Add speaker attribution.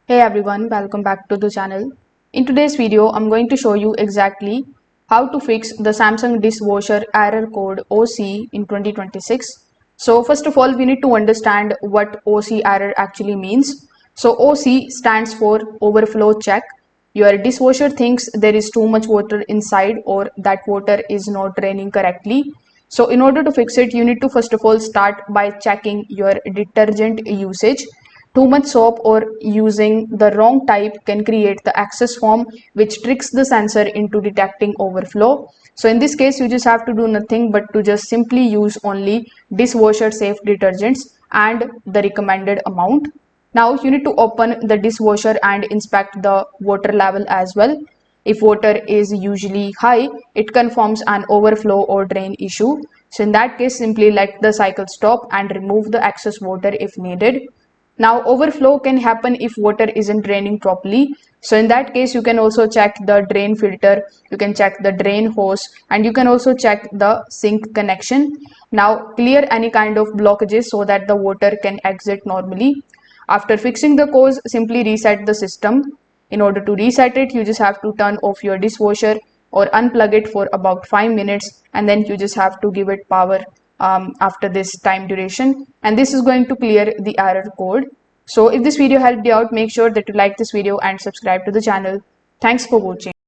Speaker 1: Hey everyone, welcome back to the channel. In today's video, I'm going to show you exactly how to fix the Samsung dishwasher error code OC in 2026. So first of all, we need to understand what OC error actually means. So OC stands for overflow check. Your dishwasher thinks there is too much water inside or that water is not draining correctly. So in order to fix it, you need to first of all start by checking your detergent usage. Too much soap or using the wrong type can create the excess foam, which tricks the sensor into detecting overflow. So in this case, you just have to do nothing but to just simply use only dishwasher safe detergents and the recommended amount. Now you need to open the dishwasher and inspect the water level as well. If water is usually high, it confirms an overflow or drain issue. So in that case, simply let the cycle stop and remove the excess water if needed. Now overflow can happen if water isn't draining properly. So in that case, you can also check the drain filter, you can check the drain hose, and you can also check the sink connection. Now clear any kind of blockages so that the water can exit normally. After fixing the cause, simply reset the system. In order to reset it, you just have to turn off your dishwasher or unplug it for about 5 minutes, and then you just have to give it power after this time duration, and this is going to clear the error code. So if this video helped you out, make sure that you like this video and subscribe to the channel. Thanks for watching.